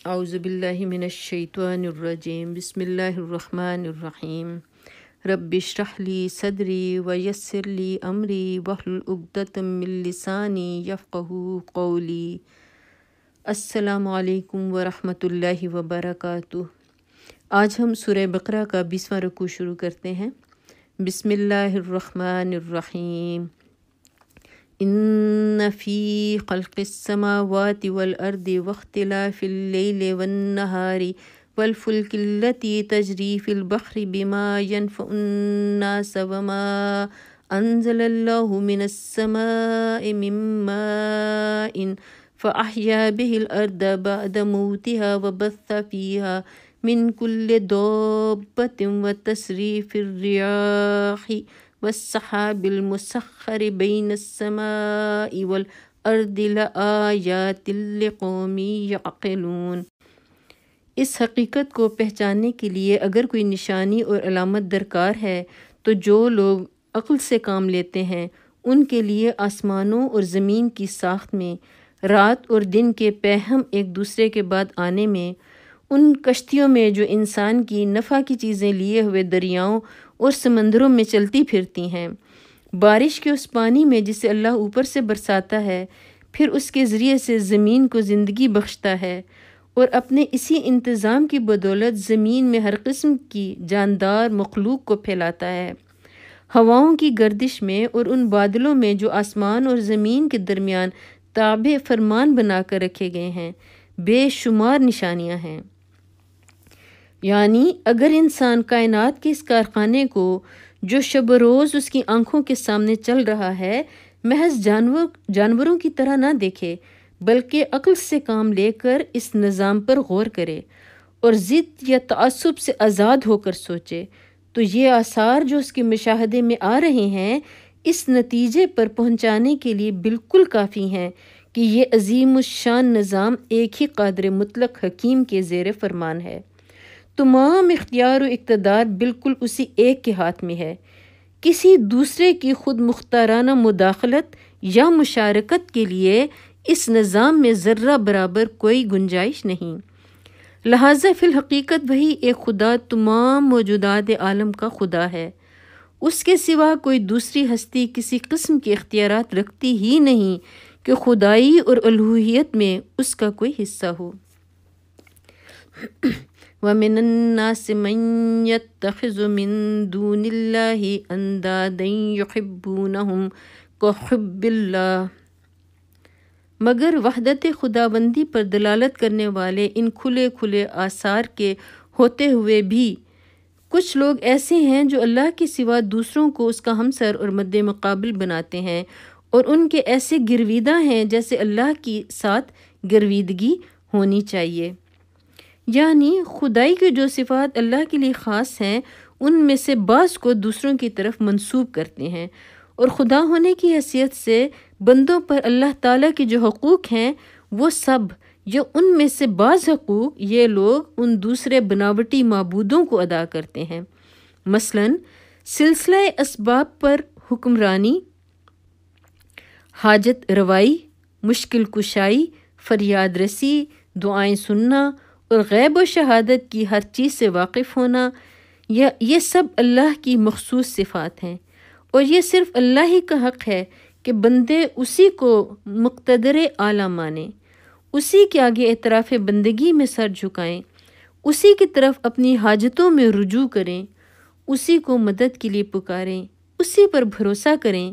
اعوذ باللہ من الشیطان الرجیم بسم اللہ الرحمن الرحیم رب اشرح لی صدری ویسر لی امری واحلل عقدۃ من لسانی یفقہوا قولی۔ السلام علیکم ورحمۃ اللہ وبرکاتہ۔ آج ہم سورہ بقرہ کا 20واں رکوع شروع کرتے ہیں۔ بسم اللہ الرحمن الرحیم۔ ان فی خلق السماوات والارض واختلاف اللیل والنہار والفلک التی تجری فی البحر بما ینفع الناس وما انزل اللہ من السماء من ماء فاحیا به الارض بعد موتها وبث فیها من کل دابۃ وتصریف الریاح والسحاب المسخر بین السماء والارض لآیات لقوم یعقلون۔ اس حقیقت کو پہچاننے کے لیے اگر کوئی نشانی اور علامت درکار ہے تو جو لوگ عقل سے کام لیتے ہیں ان کے لیے آسمانوں اور زمین کی ساخت میں، رات اور دن کے پیہم ایک دوسرے کے بعد آنے میں، ان کشتیوں میں جو انسان کی نفع کی چیزیں لیے ہوئے دریاؤں اور سمندروں میں چلتی پھرتی ہیں، بارش کے اس پانی میں جسے اللہ اوپر سے برساتا ہے، پھر اس کے ذریعے سے زمین کو زندگی بخشتا ہے اور اپنے اسی انتظام کی بدولت زمین میں ہر قسم کی جاندار مخلوق کو پھیلاتا ہے۔ ہواؤں کی گردش میں اور ان بادلوں میں جو آسمان اور زمین کے درمیان تابع فرمان بنا کر رکھے گئے ہیں، بے شمار نشانیاں ہیں۔ یعنی اگر انسان کائنات کے اس کارخانے کو جو شب و روز اس کی آنکھوں کے سامنے چل رہا ہے محض جانوروں کی طرح نہ دیکھے، بلکہ عقل سے کام لے کر اس نظام پر غور کرے اور ضد یا تعصب سے آزاد ہو کر سوچے، تو یہ آثار جو اس کے مشاہدے میں آ رہے ہیں اس نتیجے پر پہنچانے کے لیے بالکل کافی ہیں کہ یہ عظیم الشان نظام ایک ہی قادر مطلق حکیم کے زیر فرمان ہے۔ تمام اختیار و اقتدار بالکل اسی ایک کے ہاتھ میں ہے۔ کسی دوسرے کی خود مختارانہ مداخلت یا مشارکت کے لیے اس نظام میں ذرہ برابر کوئی گنجائش نہیں۔ لہٰذا فی الحقیقت وہی ایک خدا تمام موجودات عالم کا خدا ہے۔ اس کے سوا کوئی دوسری ہستی کسی قسم کے اختیارات رکھتی ہی نہیں کہ خدائی اور الوہیت میں اس کا کوئی حصہ ہو۔ وَمِنَ النَّاسِ مَن يَتَّخِذُ مِن دُونِ اللَّهِ أَندَادًا يُحِبُّونَهُمْ كَحُبِّ اللَّهِ۔ مگر وحدت خداوندی پر دلالت کرنے والے ان کھلے کھلے آثار کے ہوتے ہوئے بھی کچھ لوگ ایسے ہیں جو اللہ کے سوا دوسروں کو اس کا ہمسر اور مد مقابل بناتے ہیں اور ان کے ایسے گرویدہ ہیں جیسے اللہ کی ساتھ گرویدگی ہونی چاہیے۔ یعنی خدائی کی جو صفات اللہ کے لیے خاص ہیں ان میں سے بعض کو دوسروں کی طرف منسوب کرتے ہیں، اور خدا ہونے کی حیثیت سے بندوں پر اللہ تعالیٰ کے جو حقوق ہیں وہ سب یا ان میں سے بعض حقوق یہ لوگ ان دوسرے بناوٹی معبودوں کو ادا کرتے ہیں۔ مثلاً سلسلہ اسباب پر حکمرانی، حاجت روائی، مشکل کشائی، فریاد رسی، دعائیں سننا اور غیب و شہادت کی ہر چیز سے واقف ہونا، یہ سب اللہ کی مخصوص صفات ہیں، اور یہ صرف اللہ ہی کا حق ہے کہ بندے اسی کو مقتدر اعلیٰ مانیں، اسی کے آگے اعتراف بندگی میں سر جھکائیں، اسی کی طرف اپنی حاجتوں میں رجوع کریں، اسی کو مدد کے لیے پکاریں، اسی پر بھروسہ کریں،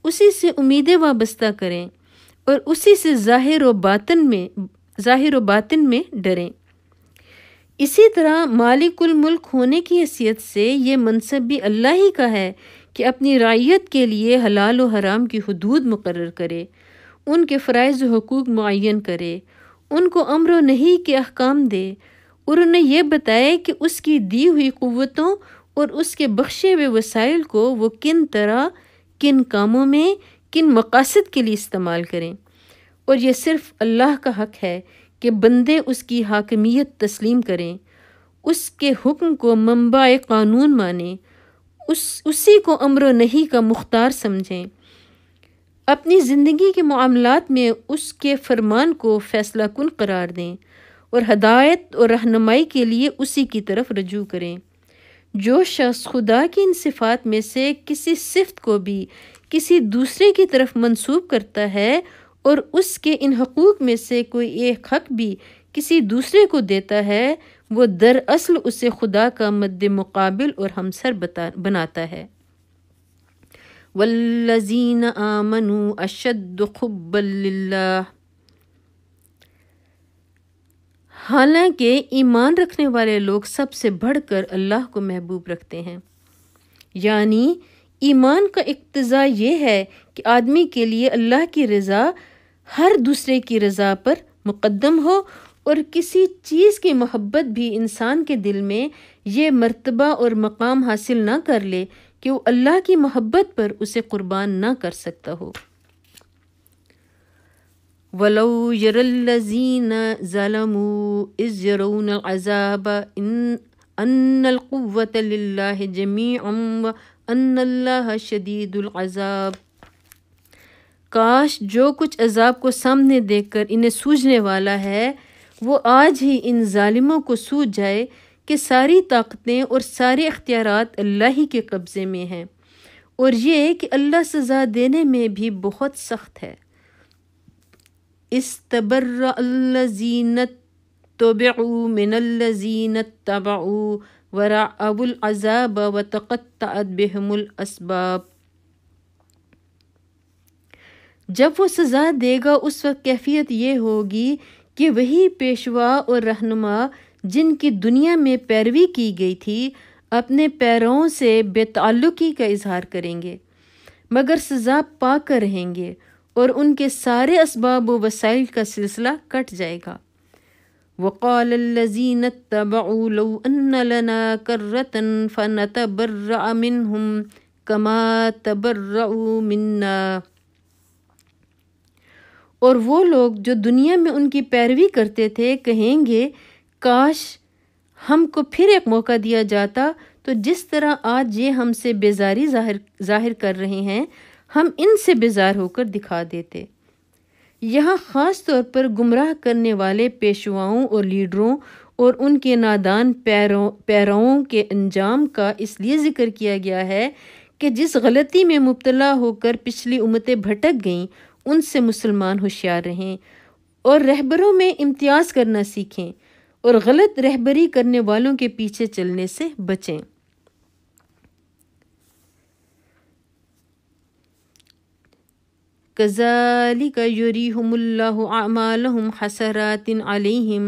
اسی سے امیدیں وابستہ کریں اور اسی سے ظاہر و باطن میں ڈریں۔ اسی طرح مالک الملک ہونے کی حیثیت سے یہ منصب بھی اللہ ہی کا ہے کہ اپنی رعیت کے لیے حلال و حرام کی حدود مقرر کرے، ان کے فرائض و حقوق معین کرے، ان کو امر و نہی کے احکام دے اور انہیں یہ بتائے کہ اس کی دی ہوئی قوتوں اور اس کے بخشے ہوئے وسائل کو وہ کن طرح، کن کاموں میں، کن مقاصد کے لیے استعمال کریں۔ اور یہ صرف اللہ کا حق ہے کہ بندے اس کی حاکمیت تسلیم کریں، اس کے حکم کو منبع قانون مانیں، اسی کو امر و نہی کا مختار سمجھیں، اپنی زندگی کے معاملات میں اس کے فرمان کو فیصلہ کن قرار دیں اور ہدایت اور رہنمائی کے لیے اسی کی طرف رجوع کریں۔ جو شخص خدا کی ان صفات میں سے کسی صفت کو بھی کسی دوسرے کی طرف منسوب کرتا ہے اور اس کے ان حقوق میں سے کوئی ایک حق بھی کسی دوسرے کو دیتا ہے، وہ دراصل اسے خدا کا مد مقابل اور ہمسر بناتا ہے۔ والذین آمنوا اشد حبا للہ، حالانکہ ایمان رکھنے والے لوگ سب سے بڑھ کر اللہ کو محبوب رکھتے ہیں۔ یعنی ایمان کا اقتضا یہ ہے کہ آدمی کے لیے اللہ کی رضا ہر دوسرے کی رضا پر مقدم ہو، اور کسی چیز کی محبت بھی انسان کے دل میں یہ مرتبہ اور مقام حاصل نہ کر لے کہ وہ اللہ کی محبت پر اسے قربان نہ کر سکتا ہو۔ وَلَوْ يَرَى الَّذِينَ ظَلَمُوا إِذْ يَرَوْنَ الْعَذَابَ أَنَّ الْقُوَّةَ لِلَّهِ جَمِيعًا وَأَنَّ اللَّهَ شَدِيدُ الْعَذَابِ، کاش جو کچھ عذاب کو سامنے دیکھ کر انہیں سوجنے والا ہے وہ آج ہی ان ظالموں کو سوجھ جائے کہ ساری طاقتیں اور سارے اختیارات اللہ ہی کے قبضے میں ہیں، اور یہ کہ اللہ سزا دینے میں بھی بہت سخت ہے۔ استبرأ الذین اتبعوا من الذین اتبعوا ورأوا العذاب وتقطعت بهم الاسباب، جب وہ سزا دے گا اس وقت کیفیت یہ ہوگی کہ وہی پیشوا اور رہنما جن کی دنیا میں پیروی کی گئی تھی اپنے پیرووں سے بے تعلقی کا اظہار کریں گے، مگر سزا پا کر رہیں گے، اور ان کے سارے اسباب و وسائل کا سلسلہ کٹ جائے گا۔ وقال الذین اتبعوا لو ان لنا کرۃ فنتبرأ منہم کما تبرؤوا منا، اور وہ لوگ جو دنیا میں ان کی پیروی کرتے تھے کہیں گے کاش ہم کو پھر ایک موقع دیا جاتا تو جس طرح آج یہ ہم سے بیزاری ظاہر کر رہے ہیں ہم ان سے بیزار ہو کر دکھا دیتے۔ یہاں خاص طور پر گمراہ کرنے والے پیشواؤں اور لیڈروں اور ان کے نادان پیروؤں کے انجام کا اس لیے ذکر کیا گیا ہے کہ جس غلطی میں مبتلا ہو کر پچھلی امتیں بھٹک گئیں ان سے مسلمان ہوشیار رہیں اور رہبروں میں امتیاز کرنا سیکھیں اور غلط رہبری کرنے والوں کے پیچھے چلنے سے بچیں۔ كَذَلِكَ يُرِيهُمُ اللَّهُ أَعْمَالَهُمْ حَسَرَاتٍ عَلَيْهِمْ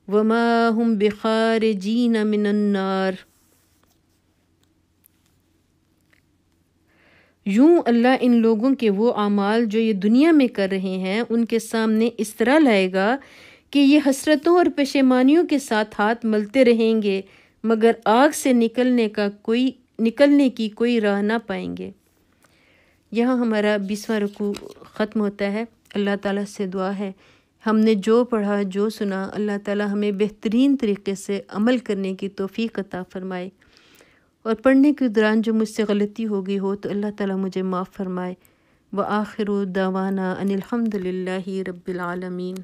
وَمَا هُمْ بِخَارِجِينَ مِنَ النَّارِ، یوں اللہ ان لوگوں کے وہ اعمال جو یہ دنیا میں کر رہے ہیں ان کے سامنے اس طرح لائے گا کہ یہ حسرتوں اور پشیمانیوں کے ساتھ ہاتھ ملتے رہیں گے مگر آگ سے نکلنے کی کوئی راہ نہ پائیں گے۔ یہاں ہمارا 20واں رکوع ختم ہوتا ہے۔ اللہ تعالیٰ سے دعا ہے ہم نے جو پڑھا جو سنا اللہ تعالیٰ ہمیں بہترین طریقے سے عمل کرنے کی توفیق عطا فرمائے، اور پڑھنے کے دوران جو مجھ سے غلطی ہو گئی ہو تو اللہ تعالیٰ مجھے معاف فرمائے۔ وآخر دعوانا ان الحمد للہ رب العالمین۔